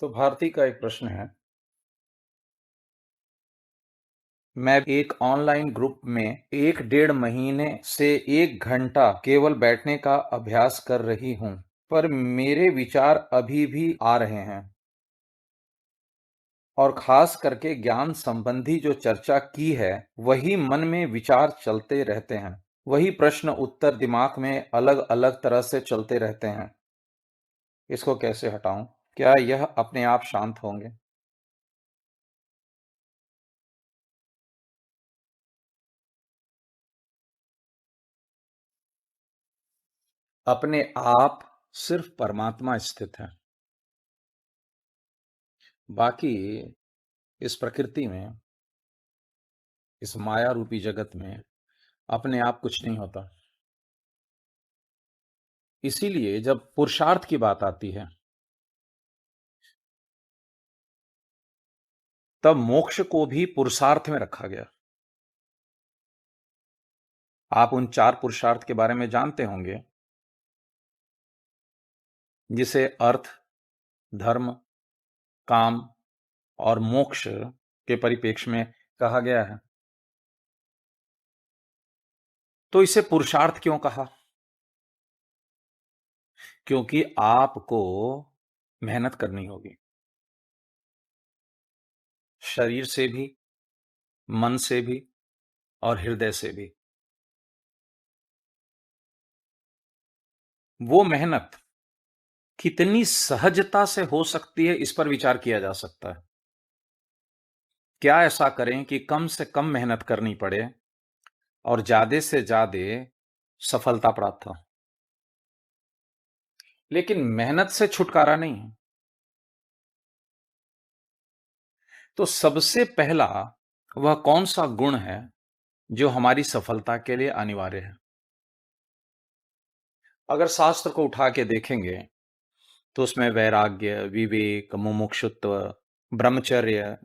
तो भारती का एक प्रश्न है। मैं एक ऑनलाइन ग्रुप में 1 डेढ़ महीने से 1 घंटा केवल बैठने का अभ्यास कर रही हूँ, पर मेरे विचार अभी भी आ रहे हैं और खास करके ज्ञान संबंधी जो चर्चा की है, वही मन में विचार चलते रहते हैं। वही प्रश्न उत्तर दिमाग में अलग-अलग तरह से चलते रहते हैं। इसको कैसे हटाऊं? क्या यह अपने आप शांत होंगे? अपने आप सिर्फ परमात्मा स्थित है। बाकी इस प्रकृति में, इस माया रूपी जगत में अपने आप कुछ नहीं होता। इसीलिए जब पुरुषार्थ की बात आती है, तब मोक्ष को भी पुरुषार्थ में रखा गया। आप उन 4 पुरुषार्थ के बारे में जानते होंगे, जिसे अर्थ, धर्म, काम और मोक्ष के परिप्रेक्ष्य में कहा गया है। तो इसे पुरुषार्थ क्यों कहा? क्योंकि आपको मेहनत करनी होगी, शरीर से भी, मन से भी और हृदय से भी। वो मेहनत कितनी सहजता से हो सकती है, इस पर विचार किया जा सकता है। क्या ऐसा करें कि कम से कम मेहनत करनी पड़े और ज़्यादा से ज़्यादा सफलता प्राप्त हो। लेकिन मेहनत से छुटकारा नहीं है। तो सबसे पहला वह कौन-सा गुण है, जो हमारी सफलता के लिए अनिवार्य है? अगर शास्त्र को उठा के देखेंगे, तो उसमें वैराग्य, विवेक, मुमुक्षुत्व, ब्रह्मचर्य,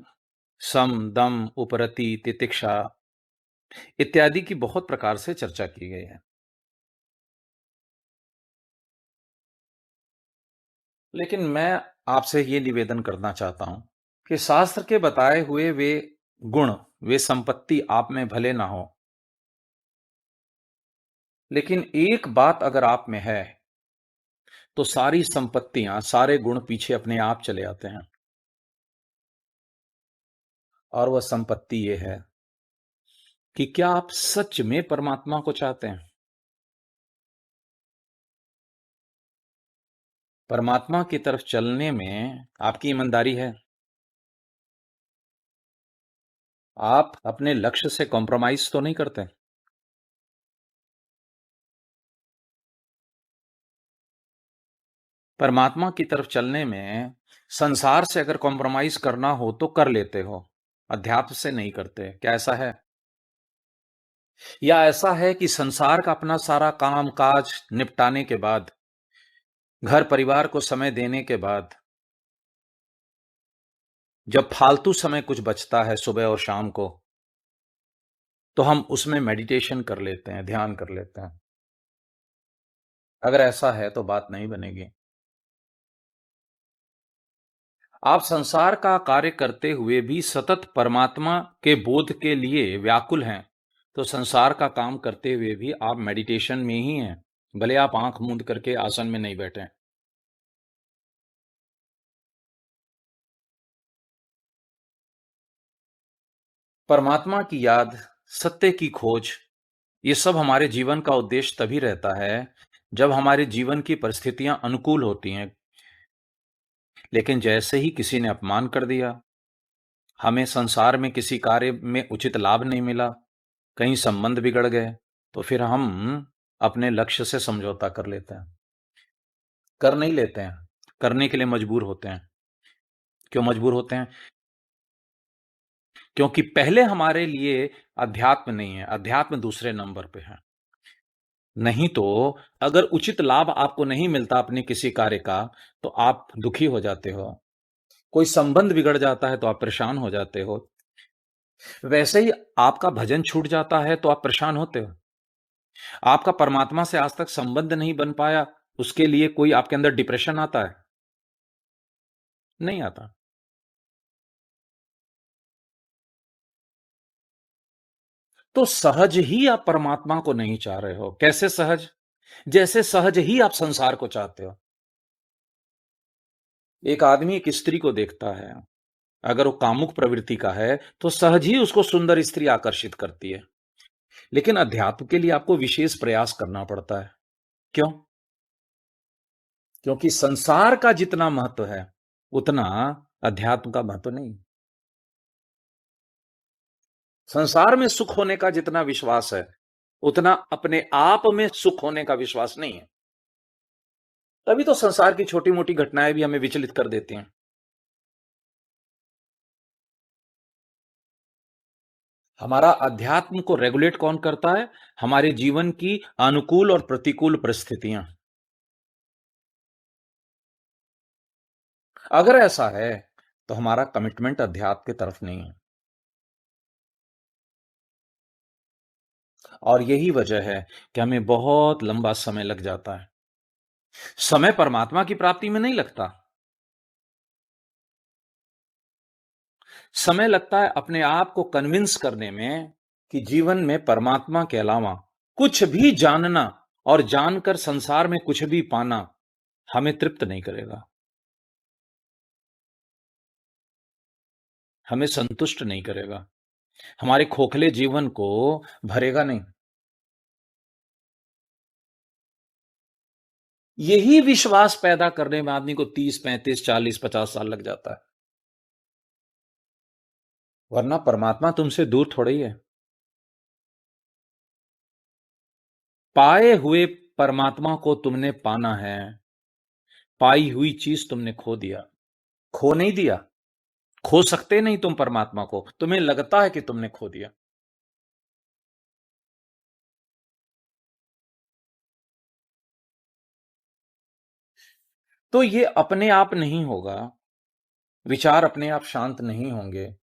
सम, दम, उपरति, तितिक्षा इत्यादि की बहुत प्रकार से चर्चा की गई है। लेकिन मैं आपसे ये निवेदन करना चाहता हूं कि शास्त्र के बताए हुए वे गुण, वे संपत्ति आप में भले ना हो, लेकिन एक बात अगर आप में है, तो सारी संपत्तियां, सारे गुण पीछे अपने आप चले आते हैं। और वह संपत्ति ये है कि क्या आप सच में परमात्मा को चाहते हैं? परमात्मा की तरफ चलने में आपकी ईमानदारी है। आप अपने लक्ष्य से कॉम्प्रोमाइज तो नहीं करते। परमात्मा की तरफ चलने में संसार से अगर कॉम्प्रोमाइज करना हो तो कर लेते हो, अध्यात्म से नहीं करते। क्या ऐसा है? या ऐसा है कि संसार का अपना सारा काम काज निपटाने के बाद, घर परिवार को समय देने के बाद, जब फालतू समय कुछ बचता है सुबह और शाम को, तो हम उसमें मेडिटेशन कर लेते हैं, ध्यान कर लेते हैं। अगर ऐसा है तो बात नहीं बनेगी। आप संसार का कार्य करते हुए भी सतत परमात्मा के बोध के लिए व्याकुल हैं, तो संसार का काम करते हुए भी आप मेडिटेशन में ही हैं, भले आप आंख मूंद करके आसन में नहीं बैठे। परमात्मा की याद, सत्य की खोज, ये सब हमारे जीवन का उद्देश्य तभी रहता है, जब हमारे जीवन की परिस्थितियां अनुकूल होती हैं। लेकिन जैसे ही किसी ने अपमान कर दिया, हमें संसार में किसी कार्य में उचित लाभ नहीं मिला, कहीं संबंध बिगड़ गए, तो फिर हम अपने लक्ष्य से समझौता कर लेते हैं। कर नहीं लेते हैं, करने के लिए मजबूर होते हैं। क्यों मजबूर होते हैं? क्योंकि पहले हमारे लिए अध्यात्म नहीं है, अध्यात्म दूसरे नंबर पे है। नहीं तो अगर उचित लाभ आपको नहीं मिलता अपने किसी कार्य का, तो आप दुखी हो जाते हो। कोई संबंध बिगड़ जाता है तो आप परेशान हो जाते हो। वैसे ही आपका भजन छूट जाता है तो आप परेशान होते हो। आपका परमात्मा से आज तक संबंध नहीं बन पाया, उसके लिए कोई आपके अंदर डिप्रेशन आता है। नहीं आता। तो सहज ही आप परमात्मा को नहीं चाह रहे हो। कैसे सहज? जैसे सहज ही आप संसार को चाहते हो। एक आदमी एक स्त्री को देखता है, अगर वो कामुक प्रवृत्ति का है, तो सहज ही उसको सुंदर स्त्री आकर्षित करती है। लेकिन अध्यात्म के लिए आपको विशेष प्रयास करना पड़ता है। क्यों? क्योंकि संसार का जितना महत्व है, उतना अध्यात्म का महत्व नहीं। संसार में सुख होने का जितना विश्वास है, उतना अपने आप में सुख होने का विश्वास नहीं है। तभी तो संसार की छोटी-मोटी घटनाएँ भी हमें विचलित कर देती हैं। हमारा अध्यात्म को रेगुलेट कौन करता है? हमारे जीवन की अनुकूल और प्रतिकूल परिस्थितियाँ। अगर ऐसा है, तो हमारा कमिटमेंट अध्यात्म की तरफ नहीं है। और यही वजह है कि हमें बहुत लंबा समय लग जाता है। समय परमात्मा की प्राप्ति में नहीं लगता। समय लगता है अपने आप को कन्विंस करने में कि जीवन में परमात्मा के अलावा कुछ भी जानना और जानकर संसार में कुछ भी पाना हमें तृप्त नहीं करेगा, हमें संतुष्ट नहीं करेगा, हमारे खोखले जीवन को भरेगा नहीं। यही विश्वास पैदा करने में आदमी को 30, 35, 40, 50 साल लग जाता है। वरना परमात्मा तुमसे दूर थोड़ा ही है। पाए हुए परमात्मा को तुमने पाना है, पाई हुई चीज तुमने खो दिया। खो नहीं दिया, खो सकते नहीं तुम परमात्मा को, तुम्हें लगता है कि तुमने खो दिया। तो ये अपने आप नहीं होगा, विचार अपने आप शांत नहीं होंगे।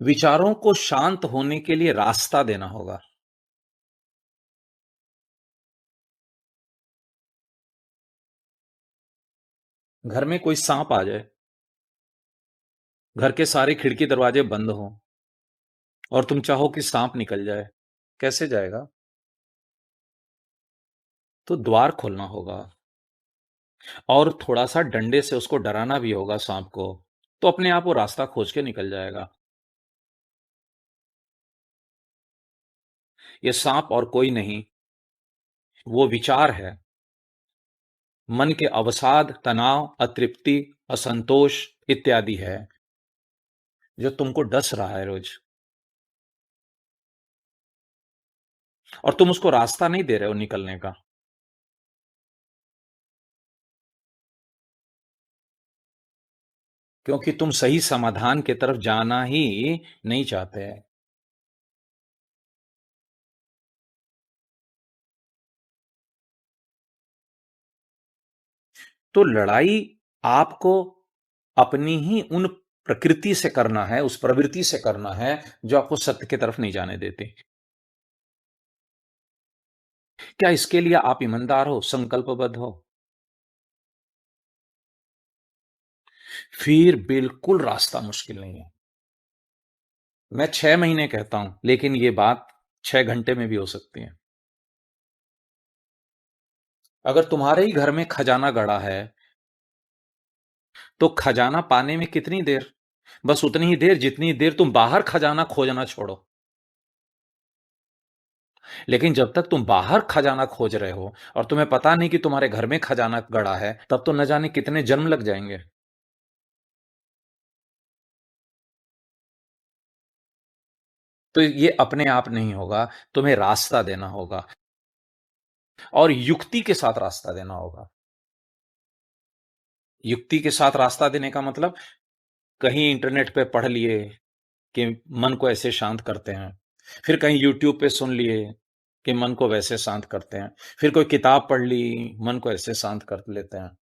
विचारों को शांत होने के लिए रास्ता देना होगा। घर में कोई सांप आ जाए, घर के सारे खिड़की दरवाजे बंद हों और तुम चाहो कि सांप निकल जाए, कैसे जाएगा? तो द्वार खोलना होगा और थोड़ा-सा डंडे से उसको डराना भी होगा सांप को, तो अपने आप वो रास्ता खोज के निकल जाएगा। ये सांप और कोई नहीं, वो विचार है। मन के अवसाद, तनाव, अतृप्ति, असंतोष इत्यादि है, जो तुमको डस रहा है रोज और तुम उसको रास्ता नहीं दे रहे हो निकलने का। क्योंकि तुम सही समाधान की तरफ जाना ही नहीं चाहते। तो लड़ाई आपको अपनी ही उन प्रकृति से करना है, उस प्रवृत्ति से करना है, जो आपको सत्य की तरफ नहीं जाने देती। क्या इसके लिए आप ईमानदार हो, संकल्पबद्ध हो? फिर बिल्कुल रास्ता मुश्किल नहीं है। मैं 6 महीने कहता हूँ, लेकिन ये बात 6 घंटे में भी हो सकती है। अगर तुम्हारे ही घर में खजाना गड़ा है, तो खजाना पाने में कितनी देर? बस उतनी ही देर जितनी देर तुम बाहर खजाना खोजना छोड़ो। लेकिन जब तक तुम बाहर खजाना खोज रहे हो और तुम्हें पता नहीं कि तुम्हारे घर में खजाना गड़ा है, तब तो न जाने कितने जन्म लग जाएँगे। तो ये अपने आप नहीं होगा, तुम्हें रास्ता देना होगा और युक्ति के साथ रास्ता देना होगा। युक्ति के साथ रास्ता देने का मतलब कहीं इंटरनेट पे पढ़ लिए कि मन को ऐसे शांत करते हैं। फिर कहीं यूट्यूब पे सुन लिए कि मन को वैसे शांत करते हैं। फिर कोई किताब पढ़ ली, मन को ऐसे शांत कर लेते हैं।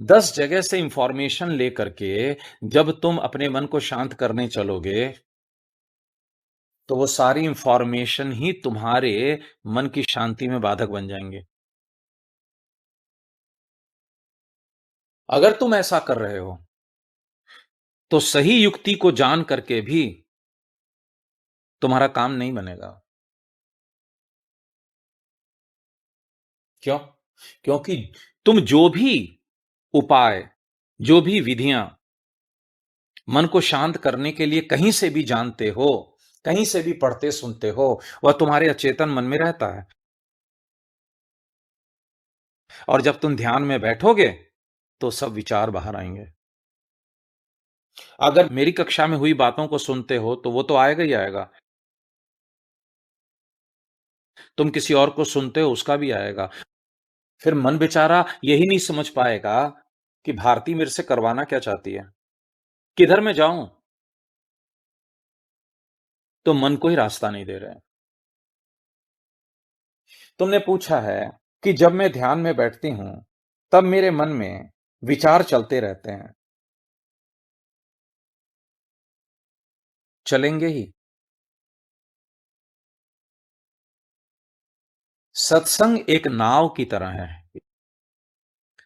10 जगह से इंफॉर्मेशन लेकर के जब तुम अपने मन को शांत करने चलोगे, तो वो सारी इंफॉर्मेशन ही तुम्हारे मन की शांति में बाधक बन जाएँगे। अगर तुम ऐसा कर रहे हो तो सही युक्ति को जान करके भी तुम्हारा काम नहीं बनेगा। क्यों? क्योंकि तुम जो भी उपाय, जो भी विधियां मन को शांत करने के लिए कहीं से भी जानते हो, कहीं से भी पढ़ते सुनते हो, वह तुम्हारे अचेतन मन में रहता है। और जब तुम ध्यान में बैठोगे तो सब विचार बाहर आएंगे। अगर मेरी कक्षा में हुई बातों को सुनते हो तो वो तो आएगा ही आएगा। तुम किसी और को सुनते हो उसका भी आएगा। फिर मन बेचारा यही नहीं समझ पाएगा कि भारती मेरे से करवाना क्या चाहती है, किधर मैं जाऊं। तो मन को ही रास्ता नहीं दे रहे। तुमने पूछा है कि जब मैं ध्यान में बैठती हूं तब मेरे मन में विचार चलते रहते हैं। चलेंगे ही। सत्संग एक नाव की तरह है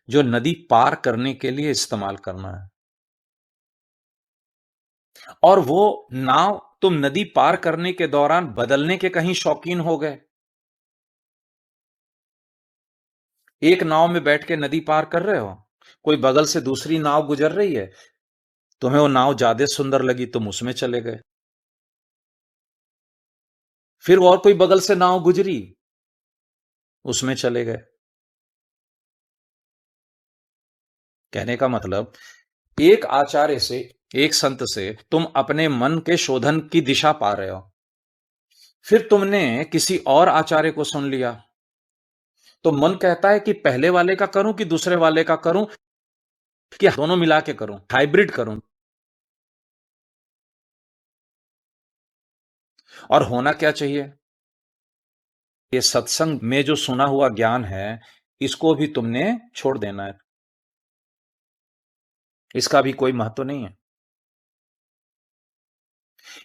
जो नदी पार करने के लिए इस्तेमाल करना है। और वो नाव तुम नदी पार करने के दौरान बदलने के कहीं शौकीन हो गए। एक नाव में बैठ के नदी पार कर रहे हो, कोई बगल से दूसरी नाव गुजर रही है, तुम्हें वो नाव ज्यादा सुंदर लगी, तुम उसमें चले गए। फिर और कोई बगल से नाव गुजरी, उसमें चले गए। कहने का मतलब, एक आचार्य से, एक संत से तुम अपने मन के शोधन की दिशा पा रहे हो। फिर तुमने किसी और आचार्य को सुन लिया, तो मन कहता है कि पहले वाले का करूं कि दूसरे वाले का करूं, कि दोनों मिला के करूं, हाइब्रिड करूं। और होना क्या चाहिए? ये सत्संग में जो सुना हुआ ज्ञान है, इसको भी तुमने छोड़ देना है। इसका भी कोई महत्व नहीं है।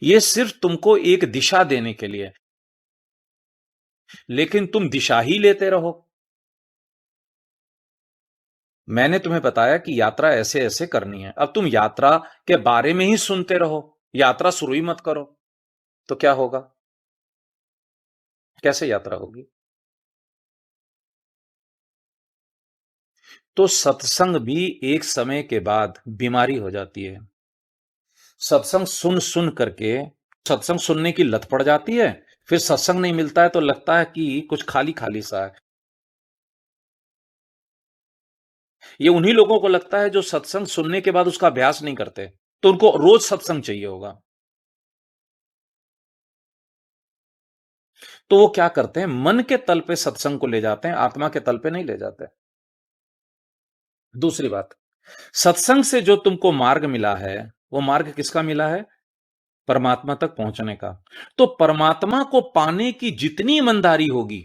ये सिर्फ तुमको एक दिशा देने के लिए, लेकिन तुम दिशा ही लेते रहो। मैंने तुम्हें बताया कि यात्रा ऐसे ऐसे करनी है, अब तुम यात्रा के बारे में ही सुनते रहो, यात्रा शुरू ही मत करो, तो क्या होगा? कैसे यात्रा होगी? तो सत्संग भी एक समय के बाद बीमारी हो जाती है। सत्संग सुन सुन करके सत्संग सुनने की लत पड़ जाती है। फिर सत्संग नहीं मिलता है तो लगता है कि कुछ खाली खाली सा है। ये उन्हीं लोगों को लगता है जो सत्संग सुनने के बाद उसका अभ्यास नहीं करते, तो उनको रोज सत्संग चाहिए होगा। तो वो क्या करते हैं, मन के तल पे सत्संग को ले जाते हैं, आत्मा के तल पे नहीं ले जाते। दूसरी बात, सत्संग से जो तुमको मार्ग मिला है, वो मार्ग किसका मिला है? परमात्मा तक पहुंचने का। तो परमात्मा को पाने की जितनी ईमानदारी होगी,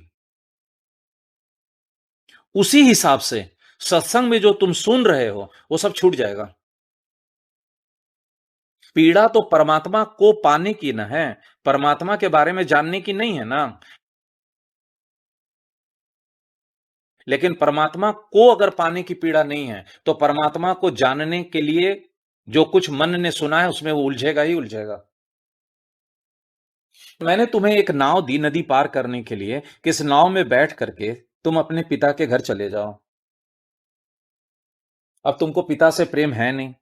उसी हिसाब से सत्संग में जो तुम सुन रहे हो वो सब छूट जाएगा। पीड़ा तो परमात्मा को पाने की न है, परमात्मा के बारे में जानने की नहीं है ना। लेकिन परमात्मा को अगर पाने की पीड़ा नहीं है, तो परमात्मा को जानने के लिए जो कुछ मन ने सुना है उसमें वो उलझेगा ही उलझेगा। मैंने तुम्हें एक नाव दी नदी पार करने के लिए, किस नाव में बैठ करके तुम अपने पिता के घर चले जाओ। अब तुमको पिता से प्रेम है नहीं,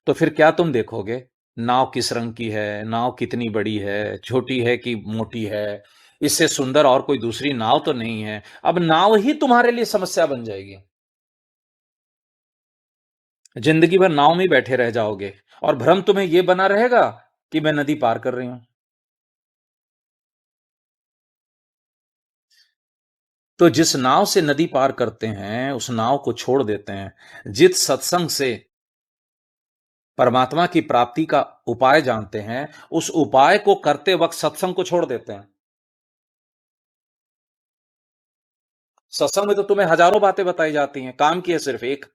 तो फिर क्या तुम देखोगे? नाव किस रंग की है, नाव कितनी बड़ी है, छोटी है कि मोटी है, इससे सुंदर और कोई दूसरी नाव तो नहीं है। अब नाव ही तुम्हारे लिए समस्या बन जाएगी। जिंदगी भर नाव में ही बैठे रह जाओगे और भ्रम तुम्हें यह बना रहेगा कि मैं नदी पार कर रही हूं। तो जिस नाव से नदी पार करते हैं उस नाव को छोड़ देते हैं। जिस सत्संग से परमात्मा की प्राप्ति का उपाय जानते हैं, उस उपाय को करते वक्त सत्संग को छोड़ देते हैं। सत्संग में तो तुम्हें हजारों बातें बताई जाती हैं, काम की है सिर्फ एक।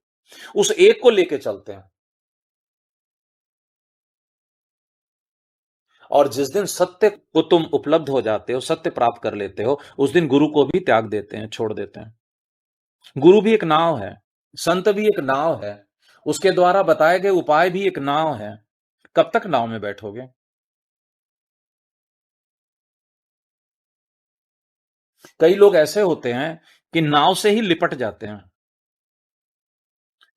उस एक को लेके चलते हैं। और जिस दिन सत्य को तुम उपलब्ध हो जाते हो, सत्य प्राप्त कर लेते हो, उस दिन गुरु को भी त्याग देते हैं, छोड़ देते हैं। गुरु भी एक नाव है, संत भी एक नाव है। उसके द्वारा बताए गए उपाय भी एक नाव है। कब तक नाव में बैठोगे? कई लोग ऐसे होते हैं कि नाव से ही लिपट जाते हैं।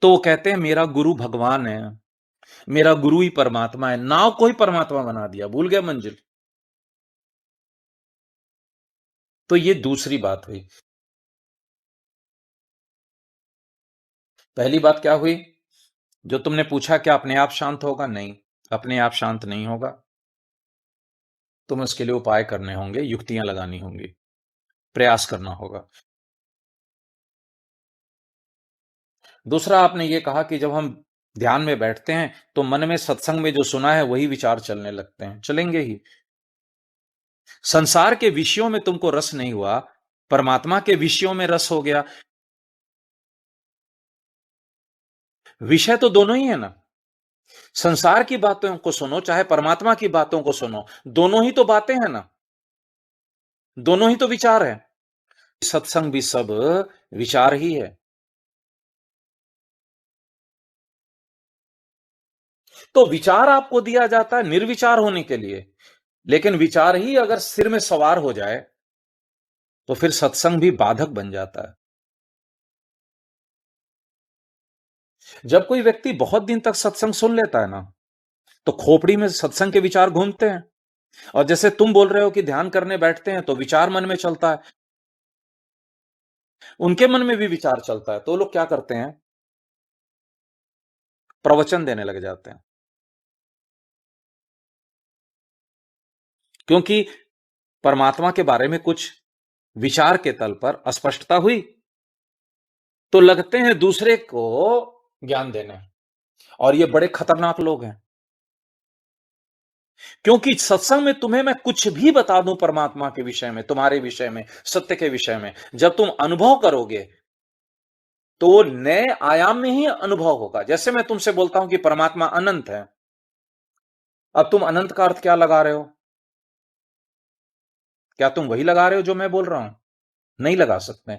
तो वो कहते हैं मेरा गुरु भगवान है, मेरा गुरु ही परमात्मा है। नाव को ही परमात्मा बना दिया, भूल गया मंजिल। तो ये दूसरी बात हुई। पहली बात क्या हुई? जो तुमने पूछा क्या अपने आप शांत होगा? नहीं, अपने आप शांत नहीं होगा। तुम्हें उसके लिए उपाय करने होंगे, युक्तियां लगानी होंगी, प्रयास करना होगा। दूसरा आपने ये कहा कि जब हम ध्यान में बैठते हैं तो मन में सत्संग में जो सुना है वही विचार चलने लगते हैं। चलेंगे ही। संसार के विषयों में तुमको रस नहीं हुआ, परमात्मा के विषयों में रस हो गया। विषय तो दोनों ही है ना। संसार की बातों को सुनो चाहे परमात्मा की बातों को सुनो, दोनों ही तो बातें हैं ना, दोनों ही तो विचार है। सत्संग भी सब विचार ही है। तो विचार आपको दिया जाता है निर्विचार होने के लिए, लेकिन विचार ही अगर सिर में सवार हो जाए तो फिर सत्संग भी बाधक बन जाता है। जब कोई व्यक्ति बहुत दिन तक सत्संग सुन लेता है ना, तो खोपड़ी में सत्संग के विचार घूमते हैं। और जैसे तुम बोल रहे हो कि ध्यान करने बैठते हैं तो विचार मन में चलता है, उनके मन में भी विचार चलता है। तो लोग क्या करते हैं? प्रवचन देने लग जाते हैं। क्योंकि परमात्मा के बारे में कुछ विचार के तल पर अस्पष्टता हुई, तो लगते हैं दूसरे को ज्ञान देने। और ये बड़े खतरनाक लोग हैं। क्योंकि सत्संग में तुम्हें मैं कुछ भी बता दूं परमात्मा के विषय में, तुम्हारे विषय में, सत्य के विषय में, जब तुम अनुभव करोगे तो वो नए आयाम में ही अनुभव होगा। जैसे मैं तुमसे बोलता हूं कि परमात्मा अनंत है, अब तुम अनंत का अर्थ क्या लगा रहे हो? क्या तुम वही लगा रहे हो जो मैं बोल रहा हूं? नहीं लगा सकते,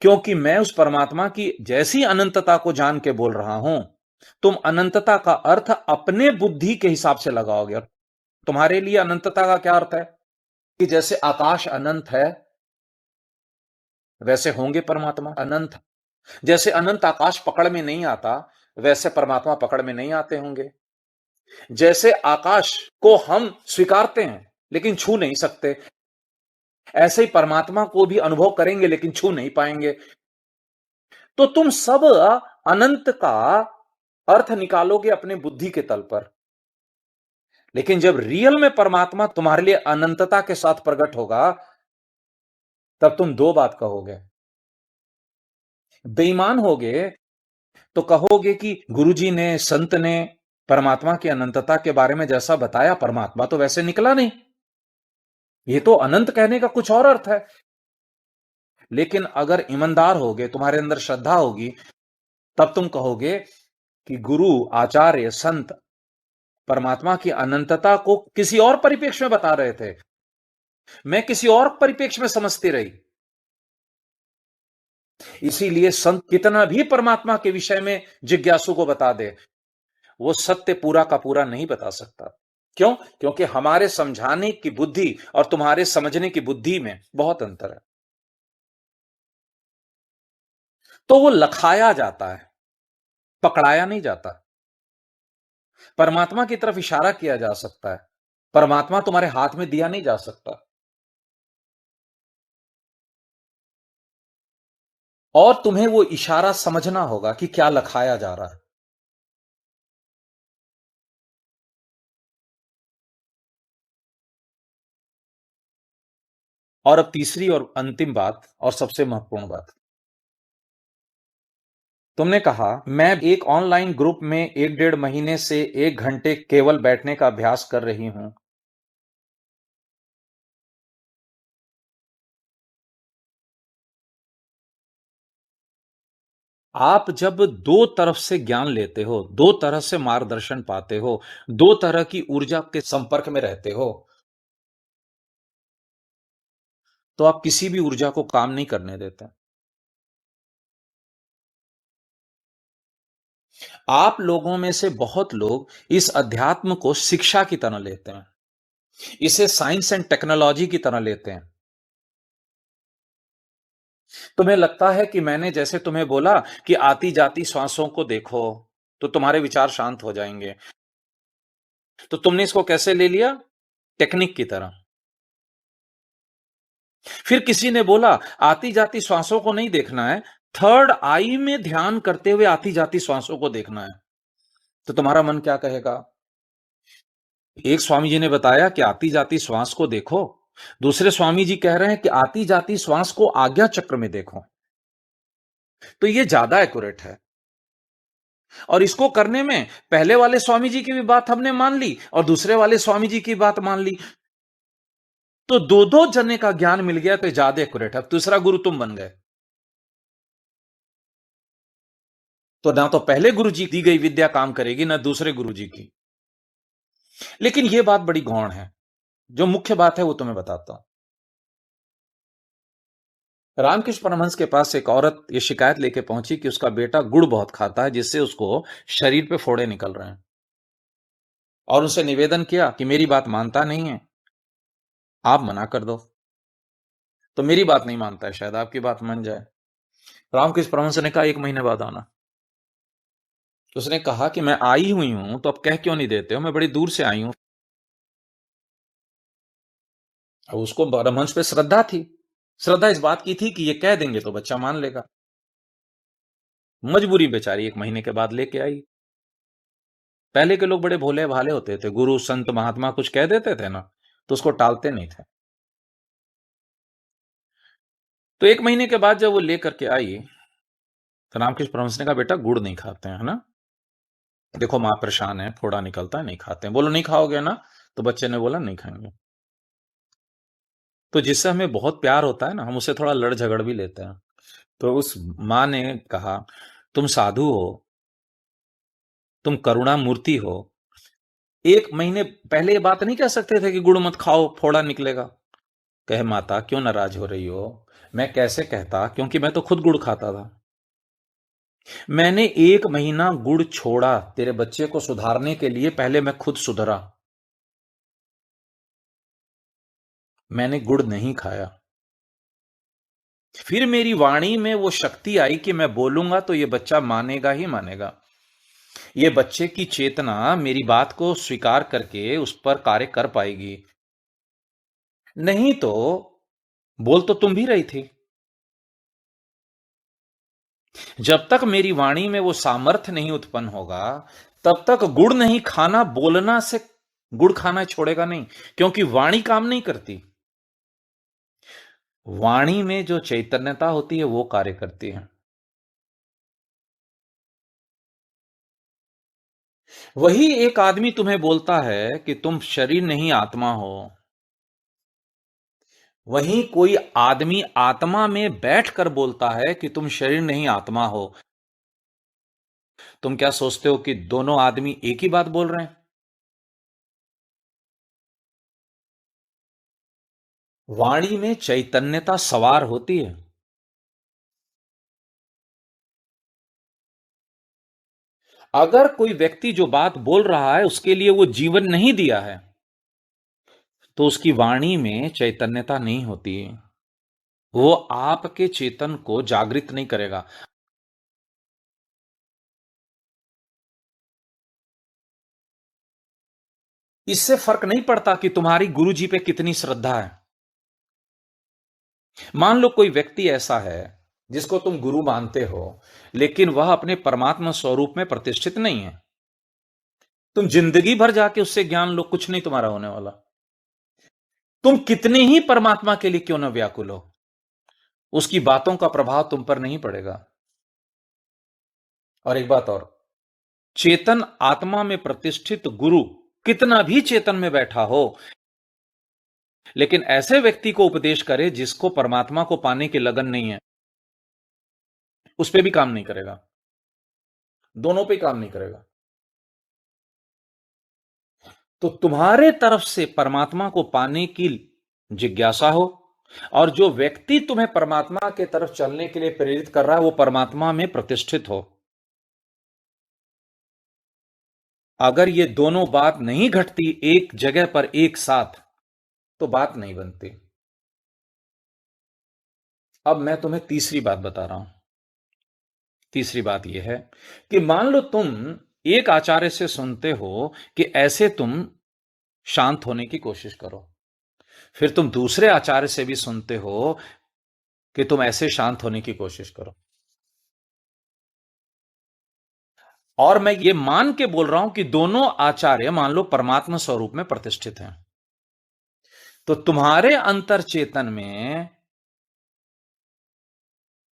क्योंकि मैं उस परमात्मा की जैसी अनंतता को जान के बोल रहा हूं। तुम अनंतता का अर्थ अपने बुद्धि के हिसाब से लगाओगे। और तुम्हारे लिए अनंतता का क्या अर्थ है? कि जैसे आकाश अनंत है, वैसे होंगे परमात्मा अनंत। जैसे अनंत आकाश पकड़ में नहीं आता, वैसे परमात्मा पकड़ में नहीं आते होंगे। जैसे आकाश को हम स्वीकारते हैं लेकिन छू नहीं सकते, ऐसे ही परमात्मा को भी अनुभव करेंगे लेकिन छू नहीं पाएंगे। तो तुम सब अनंत का अर्थ निकालोगे अपने बुद्धि के तल पर, लेकिन जब रियल में परमात्मा तुम्हारे लिए अनंतता के साथ प्रकट होगा, तब तुम दो बात कहोगे। बेईमान होगे तो कहोगे कि गुरुजी ने, संत ने परमात्मा की अनंतता के बारे में जैसा बताया, परमात्मा तो वैसे निकला नहीं, ये तो अनंत कहने का कुछ और अर्थ है। लेकिन अगर ईमानदार होगे, तुम्हारे अंदर श्रद्धा होगी, तब तुम कहोगे कि गुरु, आचार्य, संत परमात्मा की अनंतता को किसी और परिप्रेक्ष्य में बता रहे थे, मैं किसी और परिप्रेक्ष्य में समझती रही। इसीलिए संत कितना भी परमात्मा के विषय में जिज्ञासु को बता दे, वो सत्य पूरा का पूरा नहीं बता सकता। क्यों? क्योंकि हमारे समझाने की बुद्धि और तुम्हारे समझने की बुद्धि में बहुत अंतर है। तो वो लखाया जाता है, पकड़ाया नहीं जाता। परमात्मा की तरफ इशारा किया जा सकता है, परमात्मा तुम्हारे हाथ में दिया नहीं जा सकता। और तुम्हें वो इशारा समझना होगा कि क्या लखाया जा रहा है। और अब तीसरी और अंतिम बात और सबसे महत्वपूर्ण बात, तुमने कहा मैं एक ऑनलाइन ग्रुप में 1 डेढ़ महीने से 1 घंटे केवल बैठने का अभ्यास कर रही हूं। आप जब दो तरफ से ज्ञान लेते हो, दो तरह से मार्गदर्शन पाते हो, दो तरह की ऊर्जा के संपर्क में रहते हो, तो आप किसी भी ऊर्जा को काम नहीं करने देते। आप लोगों में से बहुत लोग इस अध्यात्म को शिक्षा की तरह लेते हैं, इसे साइंस एंड टेक्नोलॉजी की तरह लेते हैं। तुम्हें लगता है कि मैंने जैसे तुम्हें बोला कि आती जाती श्वासों को देखो तो तुम्हारे विचार शांत हो जाएंगे, तो तुमने इसको कैसे ले लिया? टेक्निक की तरह। फिर किसी ने बोला आती जाती श्वासों को नहीं देखना है, थर्ड आई में ध्यान करते हुए आती जाती श्वासों को देखना है। तो तुम्हारा मन क्या कहेगा? एक स्वामी जी ने बताया कि आती जाती श्वास को देखो, दूसरे स्वामी जी कह रहे हैं कि आती जाती श्वास को आज्ञा चक्र में देखो। तो ये ज्यादा एक्यूरेट है। और इसको करने में पहले वाले स्वामी जी की भी बात हमने मान ली और दूसरे वाले स्वामी जी की बात मान ली, तो दो दो जने का ज्ञान मिल गया, तो ज्यादा एक्यूरेट है। अब दूसरा गुरु तुम बन गए, तो ना तो पहले गुरु जी दी गई विद्या काम करेगी, ना दूसरे गुरु जी की। लेकिन यह बात बड़ी गौण है। जो मुख्य बात है वो तुम्हें बताता हूं। रामकृष्ण परमहंस के पास एक औरत ये शिकायत लेके पहुंची कि उसका बेटा गुड़ बहुत खाता है, जिससे उसको शरीर पे फोड़े निकल रहे हैं, और उनसे निवेदन किया कि मेरी बात मानता नहीं है, आप मना कर दो। तो मेरी बात नहीं मानता है, शायद आपकी बात मान जाए। रामकृष्ण परमहंस ने कहा 1 महीने बाद आना। तो उसने कहा कि मैं आई हुई हूं, तो अब कह क्यों नहीं देते हो? मैं बड़ी दूर से आई हूं। अब उसको परमहंस पे श्रद्धा थी। श्रद्धा इस बात की थी कि ये कह देंगे तो बच्चा मान लेगा। मजबूरी बेचारी 1 महीने के बाद लेके आई। पहले के लोग बड़े भोले भाले होते थे, गुरु संत महात्मा कुछ कह देते थे ना, तो उसको टालते नहीं थे। तो 1 महीने के बाद जब वो लेकर के आई, तो रामकृष्ण परमहंस ने कहा बेटा गुड़ नहीं खाते हैं, है ना? देखो मां परेशान है, फोड़ा निकलता है, नहीं खाते हैं। बोलो नहीं खाओगे ना? तो बच्चे ने बोला नहीं खाएंगे। तो जिससे हमें बहुत प्यार होता है ना, हम उससे थोड़ा लड़ झगड़ भी लेते हैं। तो उस मां ने कहा तुम साधु हो, तुम करुणा मूर्ति हो, 1 महीने पहले ये बात नहीं कह सकते थे कि गुड़ मत खाओ फोड़ा निकलेगा? कहे माता क्यों नाराज हो रही हो? मैं कैसे कहता, क्योंकि मैं तो खुद गुड़ खाता था। मैंने 1 महीना गुड़ छोड़ा तेरे बच्चे को सुधारने के लिए, पहले मैं खुद सुधरा। मैंने गुड़ नहीं खाया। फिर मेरी वाणी में वो शक्ति आई कि मैं बोलूंगा तो ये बच्चा मानेगा ही मानेगा। ये बच्चे की चेतना मेरी बात को स्वीकार करके उस पर कार्य कर पाएगी। नहीं तो बोल तो तुम भी रही थी। जब तक मेरी वाणी में वो सामर्थ्य नहीं उत्पन्न होगा, तब तक गुड़ नहीं खाना बोलना से गुड़ खाना छोड़ेगा नहीं, क्योंकि वाणी काम नहीं करती। वाणी में जो चैतन्यता होती है वो कार्य करती है। वही एक आदमी तुम्हें बोलता है कि तुम शरीर नहीं आत्मा हो, वहीं कोई आदमी आत्मा में बैठकर बोलता है कि तुम शरीर नहीं आत्मा हो। तुम क्या सोचते हो कि दोनों आदमी एक ही बात बोल रहे हैं? वाणी में चैतन्यता सवार होती है। अगर कोई व्यक्ति जो बात बोल रहा है उसके लिए वो जीवन नहीं दिया है, तो उसकी वाणी में चैतन्यता नहीं होती है। वो आपके चेतन को जागृत नहीं करेगा। इससे फर्क नहीं पड़ता कि तुम्हारी गुरु जी पे कितनी श्रद्धा है। मान लो कोई व्यक्ति ऐसा है जिसको तुम गुरु मानते हो, लेकिन वह अपने परमात्मा स्वरूप में प्रतिष्ठित नहीं है। तुम जिंदगी भर जाके उससे ज्ञान लो, कुछ नहीं तुम्हारा होने वाला। तुम कितने ही परमात्मा के लिए क्यों न व्याकुल हो, उसकी बातों का प्रभाव तुम पर नहीं पड़ेगा। और एक बात और, चेतन आत्मा में प्रतिष्ठित गुरु कितना भी चेतन में बैठा हो, लेकिन ऐसे व्यक्ति को उपदेश करे जिसको परमात्मा को पाने की लगन नहीं है, उस पर भी काम नहीं करेगा। दोनों पे काम नहीं करेगा। तो तुम्हारे तरफ से परमात्मा को पाने की जिज्ञासा हो, और जो व्यक्ति तुम्हें परमात्मा के तरफ चलने के लिए प्रेरित कर रहा है वो परमात्मा में प्रतिष्ठित हो। अगर ये दोनों बात नहीं घटती एक जगह पर एक साथ, तो बात नहीं बनती। अब मैं तुम्हें तीसरी बात बता रहा हूं। तीसरी बात यह है कि मान लो तुम एक आचार्य से सुनते हो कि ऐसे तुम शांत होने की कोशिश करो, फिर तुम दूसरे आचार्य से भी सुनते हो कि तुम ऐसे शांत होने की कोशिश करो। और मैं ये मान के बोल रहा हूं कि दोनों आचार्य मान लो परमात्मा स्वरूप में प्रतिष्ठित हैं, तो तुम्हारे अंतर चेतन में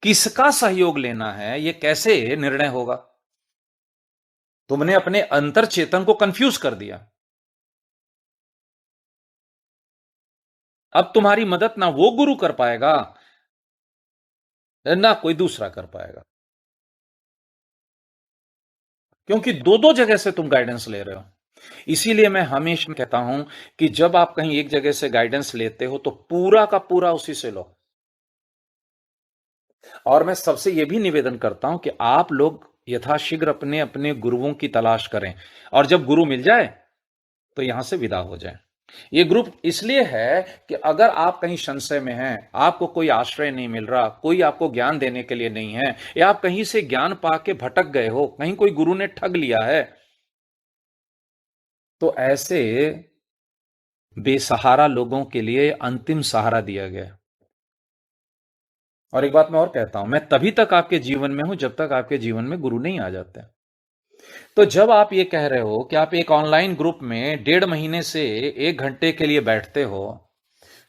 किसका सहयोग लेना है, यह कैसे निर्णय होगा? तुमने अपने अंतर चेतन को कंफ्यूज कर दिया। अब तुम्हारी मदद ना वो गुरु कर पाएगा, ना कोई दूसरा कर पाएगा, क्योंकि दो दो जगह से तुम गाइडेंस ले रहे हो। इसीलिए मैं हमेशा कहता हूं कि जब आप कहीं एक जगह से गाइडेंस लेते हो तो पूरा का पूरा उसी से लो। और मैं सबसे यह भी निवेदन करता हूं कि आप लोग यथाशीघ्र अपने अपने गुरुओं की तलाश करें, और जब गुरु मिल जाए तो यहां से विदा हो जाए। ये ग्रुप इसलिए है कि अगर आप कहीं संशय में हैं, आपको कोई आश्रय नहीं मिल रहा, कोई आपको ज्ञान देने के लिए नहीं है, या आप कहीं से ज्ञान पाके भटक गए हो, कहीं कोई गुरु ने ठग लिया है, तो ऐसे बेसहारा लोगों के लिए अंतिम सहारा दिया गया। और एक बात मैं और कहता हूं, मैं तभी तक आपके जीवन में हूं जब तक आपके जीवन में गुरु नहीं आ जाते। तो जब आप ये कह रहे हो कि आप एक ऑनलाइन ग्रुप में 1.5 महीने से 1 घंटे के लिए बैठते हो,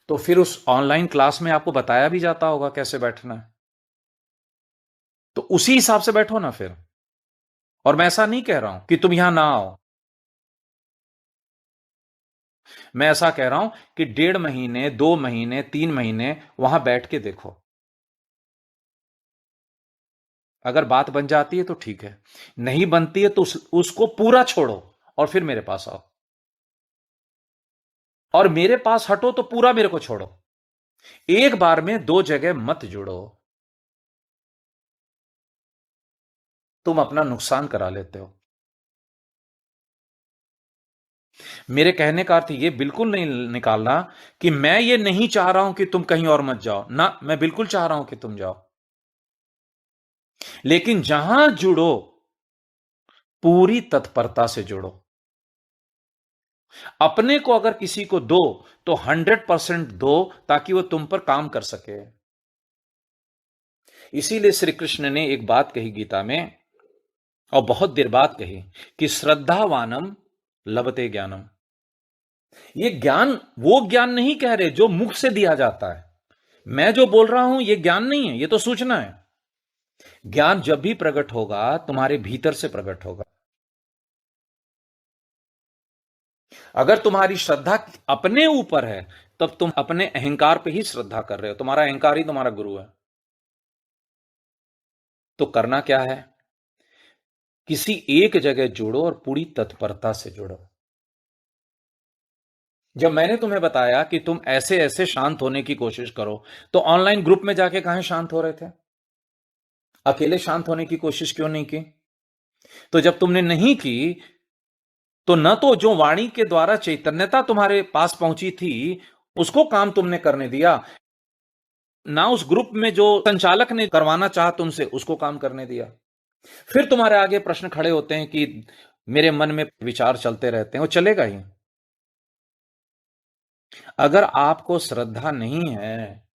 तो फिर उस ऑनलाइन क्लास में आपको बताया भी जाता होगा कैसे बैठना है, तो उसी हिसाब से बैठो ना फिर। और मैं ऐसा नहीं कह रहा हूं कि तुम यहां ना आओ, मैं ऐसा कह रहा हूं कि 1.5 महीने, 2 महीने, 3 महीने वहां बैठ के देखो। अगर बात बन जाती है तो ठीक है, नहीं बनती है तो उसको पूरा छोड़ो और फिर मेरे पास आओ, और मेरे पास हटो तो पूरा मेरे को छोड़ो। एक बार में दो जगह मत जुड़ो, तुम अपना नुकसान करा लेते हो। मेरे कहने का अर्थ ये बिल्कुल नहीं निकालना कि मैं ये नहीं चाह रहा हूं कि तुम कहीं और मत जाओ ना, मैं बिल्कुल चाह रहा हूं कि तुम जाओ, लेकिन जहां जुड़ो पूरी तत्परता से जुड़ो। अपने को अगर किसी को दो तो 100% दो, ताकि वो तुम पर काम कर सके। इसीलिए श्री कृष्ण ने एक बात कही गीता में, और बहुत देर बाद कही, कि श्रद्धावानम लभते ज्ञानम। ये ज्ञान वो ज्ञान नहीं कह रहे जो मुख से दिया जाता है। मैं जो बोल रहा हूं ये ज्ञान नहीं है, ये तो सूचना है। ज्ञान जब भी प्रकट होगा तुम्हारे भीतर से प्रकट होगा। अगर तुम्हारी श्रद्धा अपने ऊपर है, तब तुम अपने अहंकार पे ही श्रद्धा कर रहे हो, तुम्हारा अहंकार ही तुम्हारा गुरु है। तो करना क्या है? किसी एक जगह जुड़ो और पूरी तत्परता से जुड़ो। जब मैंने तुम्हें बताया कि तुम ऐसे ऐसे शांत होने की कोशिश करो, तो ऑनलाइन ग्रुप में जाके कहां शांत हो रहे थे? अकेले शांत होने की कोशिश क्यों नहीं की? तो जब तुमने नहीं की, तो न तो जो वाणी के द्वारा चैतन्यता तुम्हारे पास पहुंची थी उसको काम तुमने करने दिया, ना उस ग्रुप में जो संचालक ने करवाना चाहा तुमसे उसको काम करने दिया। फिर तुम्हारे आगे प्रश्न खड़े होते हैं कि मेरे मन में विचार चलते रहते हैं, वो चलेगा ही। अगर आपको श्रद्धा नहीं है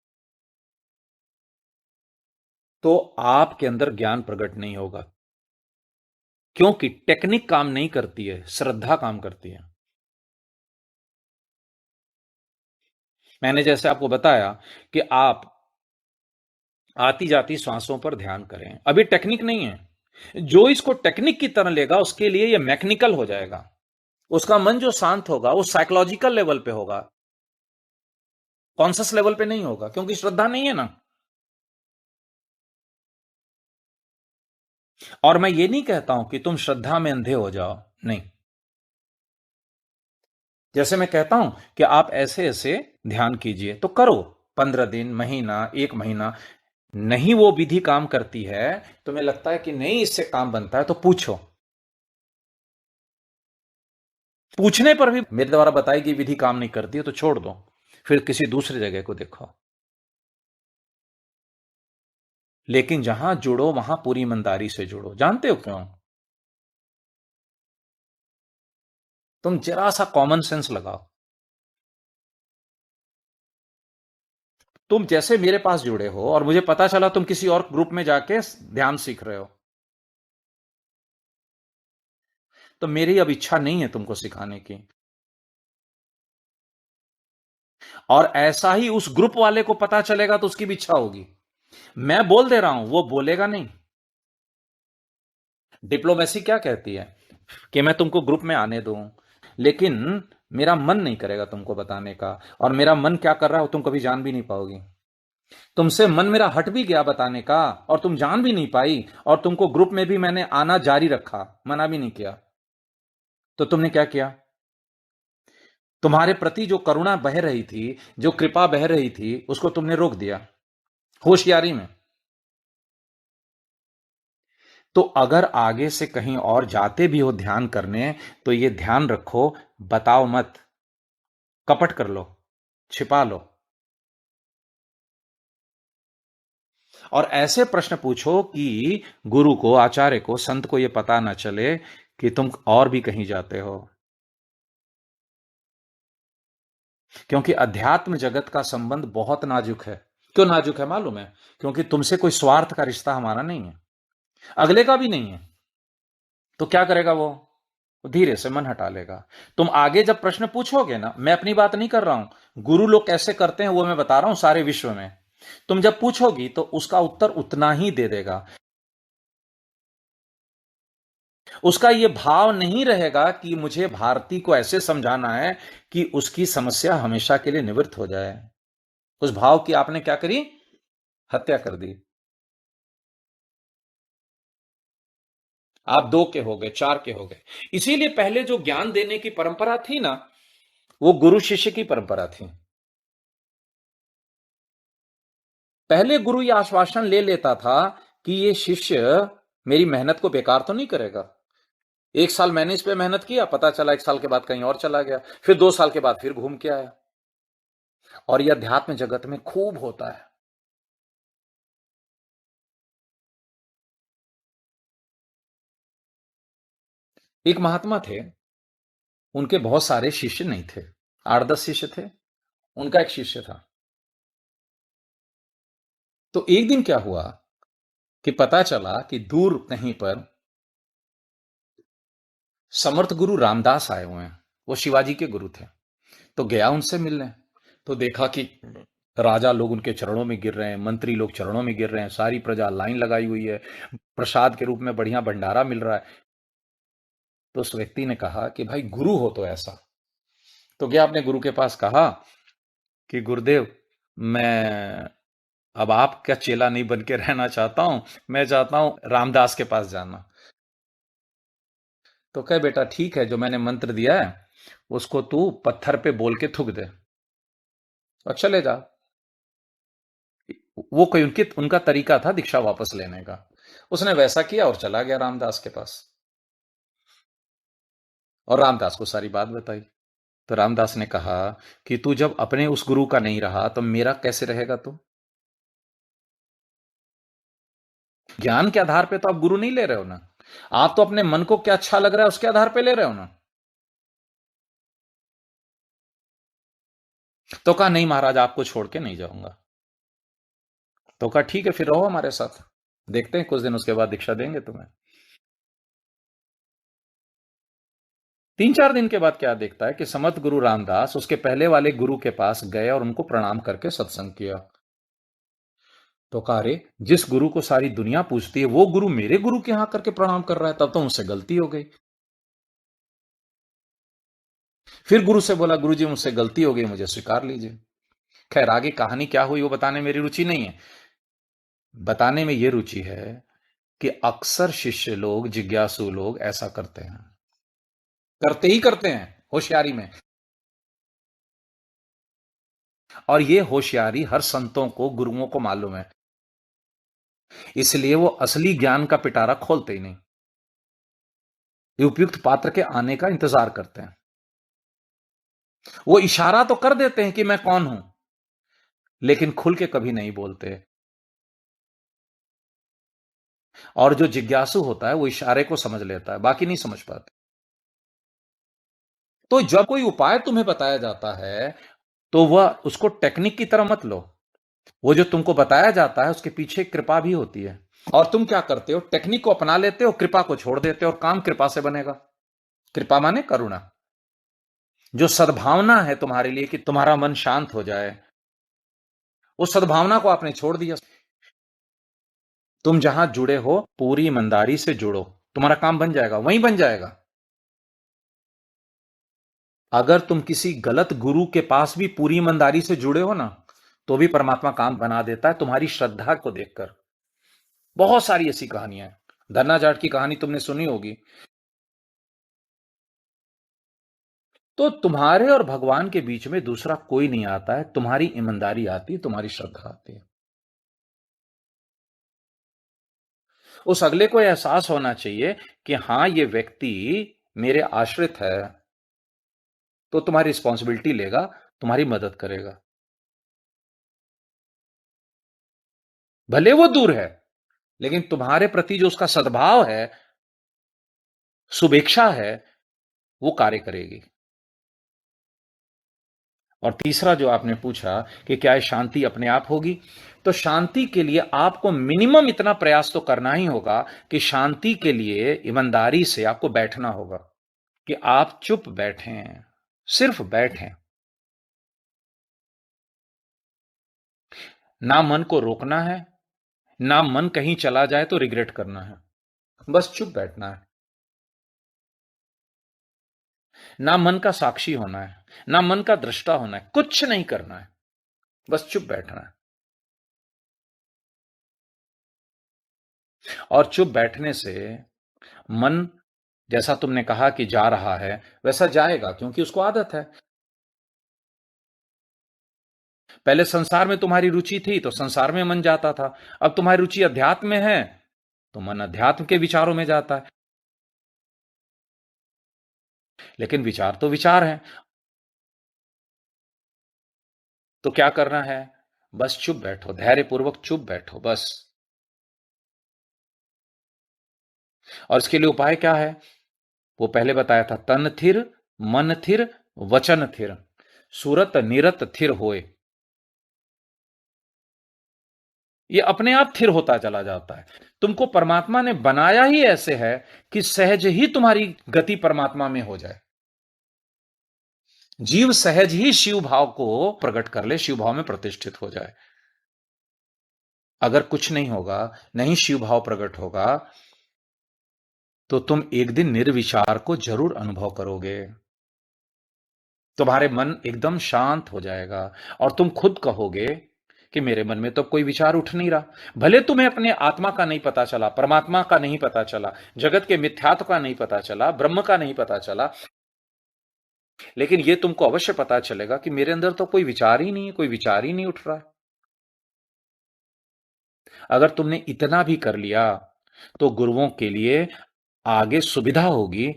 तो आपके अंदर ज्ञान प्रकट नहीं होगा, क्योंकि टेक्निक काम नहीं करती है, श्रद्धा काम करती है। मैंने जैसे आपको बताया कि आप आती जाती सांसों पर ध्यान करें, अभी टेक्निक नहीं है। जो इसको टेक्निक की तरह लेगा उसके लिए यह मैकेनिकल हो जाएगा। उसका मन जो शांत होगा वो साइकोलॉजिकल लेवल पे होगा, कॉन्शियस लेवल पे नहीं होगा, क्योंकि श्रद्धा नहीं है ना। और मैं ये नहीं कहता हूं कि तुम श्रद्धा में अंधे हो जाओ, नहीं। जैसे मैं कहता हूं कि आप ऐसे ऐसे ध्यान कीजिए तो करो, 15 दिन, महीना, 1 महीना, नहीं वो विधि काम करती है, तुम्हें लगता है कि नहीं इससे काम बनता है, तो पूछो। पूछने पर भी मेरे द्वारा बताई गई विधि काम नहीं करती है तो छोड़ दो, फिर किसी दूसरी जगह को देखो। लेकिन जहां जुड़ो वहां पूरी ईमानदारी से जुड़ो। जानते हो क्यों? तुम जरा सा कॉमन सेंस लगाओ। तुम जैसे मेरे पास जुड़े हो और मुझे पता चला तुम किसी और ग्रुप में जाके ध्यान सीख रहे हो, तो मेरी अब इच्छा नहीं है तुमको सिखाने की। और ऐसा ही उस ग्रुप वाले को पता चलेगा तो उसकी भी इच्छा होगी। मैं बोल दे रहा हूं, वो बोलेगा नहीं। डिप्लोमेसी क्या कहती है कि मैं तुमको ग्रुप में आने दूं, लेकिन मेरा मन नहीं करेगा तुमको बताने का, और मेरा मन क्या कर रहा है वो तुम कभी जान भी नहीं पाओगी। तुमसे मन मेरा हट भी गया बताने का और तुम जान भी नहीं पाई, और तुमको ग्रुप में भी मैंने आना जारी रखा, मना भी नहीं किया, तो तुमने क्या किया? तुम्हारे प्रति जो करुणा बह रही थी, जो कृपा बह रही थी, उसको तुमने रोक दिया होशियारी में। तो अगर आगे से कहीं और जाते भी हो ध्यान करने, तो ये ध्यान रखो, बताओ मत, कपट कर लो, छिपा लो, और ऐसे प्रश्न पूछो कि गुरु को, आचार्य को, संत को ये पता ना चले कि तुम और भी कहीं जाते हो। क्योंकि अध्यात्म जगत का संबंध बहुत नाजुक है। क्यों नाजुक है मालूम है? क्योंकि तुमसे कोई स्वार्थ का रिश्ता हमारा नहीं है, अगले का भी नहीं है। तो क्या करेगा वो? धीरे से मन हटा लेगा। तुम आगे जब प्रश्न पूछोगे ना, मैं अपनी बात नहीं कर रहा हूं, गुरु लोग कैसे करते हैं वो मैं बता रहा हूं सारे विश्व में। तुम जब पूछोगी तो उसका उत्तर उतना ही दे देगा। उसका ये भाव नहीं रहेगा कि मुझे भारती को ऐसे समझाना है कि उसकी समस्या हमेशा के लिए निवृत्त हो जाए। उस भाव की आपने क्या करी? हत्या कर दी। आप दो के हो गए, चार के हो गए। इसीलिए पहले जो ज्ञान देने की परंपरा थी ना, वो गुरु शिष्य की परंपरा थी। पहले गुरु ये आश्वासन ले लेता था कि ये शिष्य मेरी मेहनत को बेकार तो नहीं करेगा। एक साल मैंने इस पे मेहनत किया, पता चला एक साल के बाद कहीं और चला गया, फिर 2 साल के बाद फिर घूम के आया। और ये अध्यात्म जगत में खूब होता है। एक महात्मा थे, उनके बहुत सारे शिष्य नहीं थे, 8-10 शिष्य थे। उनका एक शिष्य था। तो एक दिन क्या हुआ कि पता चला कि दूर कहीं पर समर्थ गुरु रामदास आए हुए हैं। वो शिवाजी के गुरु थे। तो गया उनसे मिलने। तो देखा कि राजा लोग उनके चरणों में गिर रहे हैं, मंत्री लोग चरणों में गिर रहे हैं, सारी प्रजा लाइन लगाई हुई है, प्रसाद के रूप में बढ़िया भंडारा मिल रहा है। तो उस व्यक्ति ने कहा कि भाई गुरु हो तो ऐसा। तो गया अपने गुरु के पास, कहा कि गुरुदेव, मैं अब आपका चेला नहीं बन के रहना चाहता हूं, मैं चाहता हूं रामदास के पास जाना। तो कहे बेटा ठीक है, जो मैंने मंत्र दिया है उसको तू पत्थर पे बोल के थूक दे और चले जा। वो कोई उनकी उनका तरीका था दीक्षा वापस लेने का। उसने वैसा किया और चला गया रामदास के पास, और रामदास को सारी बात बताई। तो रामदास ने कहा कि तू जब अपने उस गुरु का नहीं रहा तो मेरा कैसे रहेगा तू? ज्ञान के आधार पे तो आप गुरु नहीं ले रहे हो ना, आप तो अपने मन को क्या अच्छा लग रहा है उसके आधार पे ले रहे हो ना। तो कहा नहीं महाराज, आपको छोड़ के नहीं जाऊंगा। तो कहा ठीक है, फिर रहो हमारे साथ, देखते हैं कुछ दिन, उसके बाद दीक्षा देंगे तुम्हें। 3-4 दिन के बाद क्या देखता है कि समर्थ गुरु रामदास उसके पहले वाले गुरु के पास गए और उनको प्रणाम करके सत्संग किया। तो कहा अरे, जिस गुरु को सारी दुनिया पूछती है वो गुरु मेरे गुरु के यहां करके प्रणाम कर रहा है, तब तो मुझसे गलती हो गई। फिर गुरु से बोला, गुरु जी मुझसे गलती हो गई, मुझे स्वीकार लीजिए। खैर आगे कहानी क्या हुई वो बताने में मेरी रुचि नहीं है। बताने में ये रुचि है कि अक्सर शिष्य लोग, जिज्ञासु लोग ऐसा करते हैं, करते ही करते हैं होशियारी में। और ये होशियारी हर संतों को, गुरुओं को मालूम है, इसलिए वो असली ज्ञान का पिटारा खोलते ही नहीं, ये उपयुक्त पात्र के आने का इंतजार करते हैं। वो इशारा तो कर देते हैं कि मैं कौन हूं, लेकिन खुल के कभी नहीं बोलते। और जो जिज्ञासु होता है वो इशारे को समझ लेता है, बाकी नहीं समझ पाते। तो जब कोई उपाय तुम्हें बताया जाता है, तो वह उसको टेक्निक की तरह मत लो। वो जो तुमको बताया जाता है उसके पीछे कृपा भी होती है। और तुम क्या करते हो, टेक्निक को अपना लेते हो, कृपा को छोड़ देते हो, और काम कृपा से बनेगा। कृपा माने करुणा। जो सद्भावना है तुम्हारे लिए कि तुम्हारा मन शांत हो जाए, उस सद्भावना को आपने छोड़ दिया। तुम जहां जुड़े हो पूरी ईमानदारी से जुड़ो, तुम्हारा काम बन जाएगा, वहीं बन जाएगा। अगर तुम किसी गलत गुरु के पास भी पूरी ईमानदारी से जुड़े हो ना, तो भी परमात्मा काम बना देता है तुम्हारी श्रद्धा को देखकर। बहुत सारी ऐसी कहानियां हैं। धन्ना जाट की कहानी तुमने सुनी होगी। तो तुम्हारे और भगवान के बीच में दूसरा कोई नहीं आता है, तुम्हारी ईमानदारी आती है, तुम्हारी श्रद्धा आती है। उस अगले को एहसास होना चाहिए कि हाँ, ये व्यक्ति मेरे आश्रित है, तो तुम्हारी रिस्पॉन्सिबिलिटी लेगा, तुम्हारी मदद करेगा। भले वो दूर है, लेकिन तुम्हारे प्रति जो उसका सद्भाव है, शुभेच्छा है, वो कार्य करेगी। और तीसरा जो आपने पूछा कि क्या ये शांति अपने आप होगी, तो शांति के लिए आपको मिनिमम इतना प्रयास तो करना ही होगा कि शांति के लिए ईमानदारी से आपको बैठना होगा, कि आप चुप बैठें, सिर्फ बैठें। ना मन को रोकना है, ना मन कहीं चला जाए तो रिग्रेट करना है, बस चुप बैठना है। ना मन का साक्षी होना है, ना मन का दृष्टा होना है, कुछ नहीं करना है, बस चुप बैठना है। और चुप बैठने से मन, जैसा तुमने कहा कि जा रहा है, वैसा जाएगा, क्योंकि उसको आदत है। पहले संसार में तुम्हारी रुचि थी तो संसार में मन जाता था। अब तुम्हारी रुचि अध्यात्म में है तो मन अध्यात्म के विचारों में जाता है। लेकिन विचार तो विचार है। तो क्या करना है, बस चुप बैठो, धैर्यपूर्वक चुप बैठो बस। और इसके लिए उपाय क्या है, वो पहले बताया था, तन थिर, मन थिर, वचन थिर, सुरत निरत थिर होए। ये अपने आप थिर होता चला जाता है। तुमको परमात्मा ने बनाया ही ऐसे है कि सहज ही तुम्हारी गति परमात्मा में हो जाए। जीव सहज ही शिव भाव को प्रकट कर ले, शिव भाव में प्रतिष्ठित हो जाए। अगर कुछ नहीं होगा, नहीं शिव भाव प्रकट होगा, तो तुम एक दिन निर्विचार को जरूर अनुभव करोगे। तुम्हारे मन एकदम शांत हो जाएगा और तुम खुद कहोगे कि मेरे मन में तो कोई विचार उठ नहीं रहा। भले तुम्हें अपने आत्मा का नहीं पता चला, परमात्मा का नहीं पता चला, जगत के मिथ्यात्व का नहीं पता चला, ब्रह्म का नहीं पता चला, लेकिन यह तुमको अवश्य पता चलेगा कि मेरे अंदर तो कोई विचार ही नहीं है, कोई विचार ही नहीं उठ रहा है। अगर तुमने इतना भी कर लिया तो गुरुओं के लिए आगे सुविधा होगी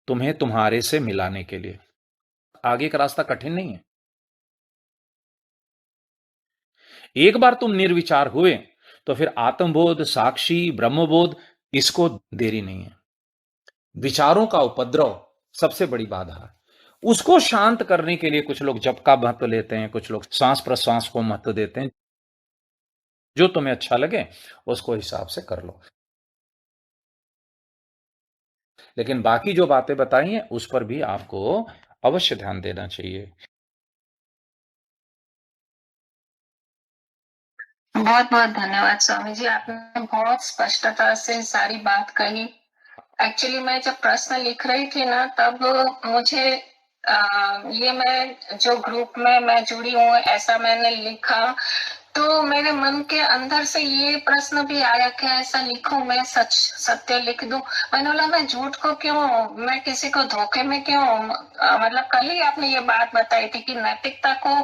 तुम्हें तुम्हारे से मिलाने के लिए। आगे का रास्ता कठिन नहीं है। एक बार तुम निर्विचार हुए तो फिर आत्मबोध, साक्षी, ब्रह्मबोध, इसको देरी नहीं है। विचारों का उपद्रव सबसे बड़ी बाधा है। उसको शांत करने के लिए कुछ लोग जप का महत्व लेते हैं, कुछ लोग सांस प्रश्वास को महत्व देते हैं। जो तुम्हें अच्छा लगे उसको हिसाब से कर लो। लेकिन बाकी जो बातें बताई हैं उस पर भी आपको अवश्य ध्यान देना चाहिए। बहुत बहुत धन्यवाद स्वामी जी, आपने बहुत स्पष्टता से सारी बात कही। एक्चुअली मैं जब प्रश्न लिख रही थी ना, तब मुझे ये मैं जो ग्रुप में मैं जुड़ी हूँ ऐसा मैंने लिखा तो मेरे मन के अंदर से ये प्रश्न भी आया कि ऐसा लिखूं, मैं सच सत्य लिख दूं। मैंने बोला मैं झूठ को क्यों, मैं किसी को धोखे में क्यों, मतलब कल ही आपने ये बात बताई थी कि नैतिकता को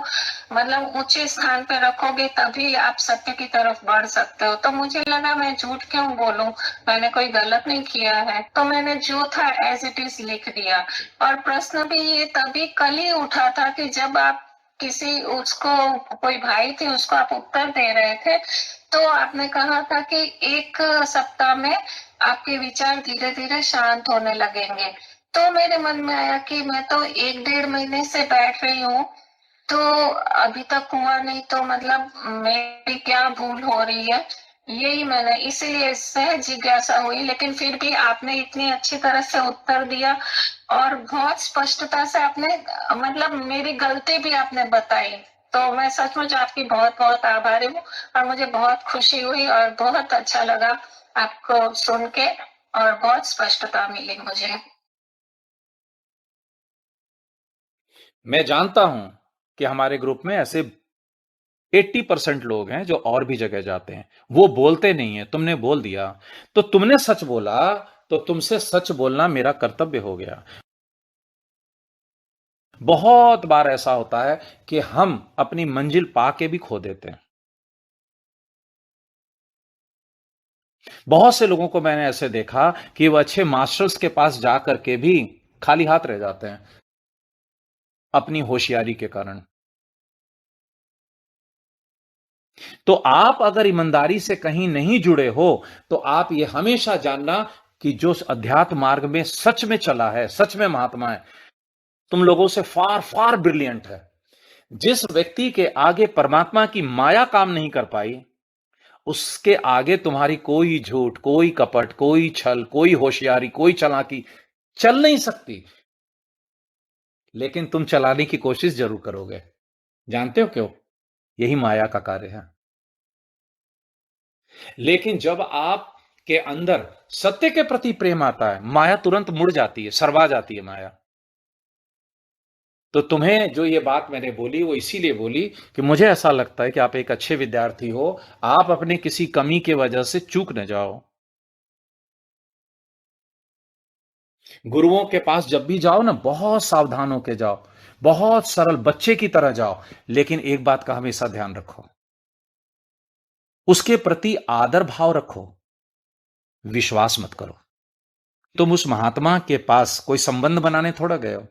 मतलब ऊंचे स्थान पे रखोगे तभी आप सत्य की तरफ बढ़ सकते हो। तो मुझे लगा मैं झूठ क्यों बोलूं, मैंने कोई गलत नहीं किया है, तो मैंने जो था एज इट इज लिख दिया। और प्रश्न भी ये तभी कल ही उठा था कि जब आप किसी उसको, कोई भाई थे उसको आप उत्तर दे रहे थे, तो आपने कहा था कि 1 सप्ताह में आपके विचार धीरे धीरे शांत होने लगेंगे। तो मेरे मन में आया कि मैं तो 1 डेढ़ महीने से बैठ रही हूँ, तो अभी तक हुआ नहीं, तो मतलब मेरी क्या भूल हो रही है, यही मैंने इसीलिए सहज जिज्ञासा हुई। लेकिन फिर भी आपने इतनी अच्छी तरह से उत्तर दिया और बहुत स्पष्टता से आपने मतलब मेरी गलती भी आपने बताई। तो मैं सचमुच आपकी बहुत बहुत आभारी हूँ और मुझे बहुत खुशी हुई और बहुत अच्छा लगा आपको सुन के और बहुत स्पष्टता मिली मुझे। मैं जानता हूं कि हमारे ग्रुप में ऐसे 80% लोग हैं जो और भी जगह जाते हैं, वो बोलते नहीं है, तुमने बोल दिया, तो तुमने सच बोला, तो तुमसे सच बोलना मेरा कर्तव्य हो गया। बहुत बार ऐसा होता है कि हम अपनी मंजिल पाके भी खो देते हैं। बहुत से लोगों को मैंने ऐसे देखा कि वो अच्छे मास्टर्स के पास जाकर के भी खाली हाथ रह जाते हैं अपनी होशियारी के कारण। तो आप अगर ईमानदारी से कहीं नहीं जुड़े हो, तो आप ये हमेशा जानना कि जो अध्यात्म मार्ग में सच में चला है, सच में महात्मा है, तुम लोगों से फार फार ब्रिलियंट है। जिस व्यक्ति के आगे परमात्मा की माया काम नहीं कर पाई, उसके आगे तुम्हारी कोई झूठ, कोई कपट, कोई छल, कोई होशियारी, कोई चालाकी चल नहीं सकती। लेकिन तुम चलाने की कोशिश जरूर करोगे। जानते हो क्यों? यही माया का कार्य है। लेकिन जब आप के अंदर सत्य के प्रति प्रेम आता है, माया तुरंत मुड़ जाती है, सरवा जाती है माया। तो तुम्हें जो ये बात मैंने बोली वो इसीलिए बोली कि मुझे ऐसा लगता है कि आप एक अच्छे विद्यार्थी हो, आप अपने किसी कमी के वजह से चूक न जाओ। गुरुओं के पास जब भी जाओ ना, बहुत सावधान होके जाओ, बहुत सरल बच्चे की तरह जाओ, लेकिन एक बात का हमेशा ध्यान रखो, उसके प्रति आदर भाव रखो, विश्वास मत करो। तुम उस महात्मा के पास कोई संबंध बनाने थोड़ा गए हो।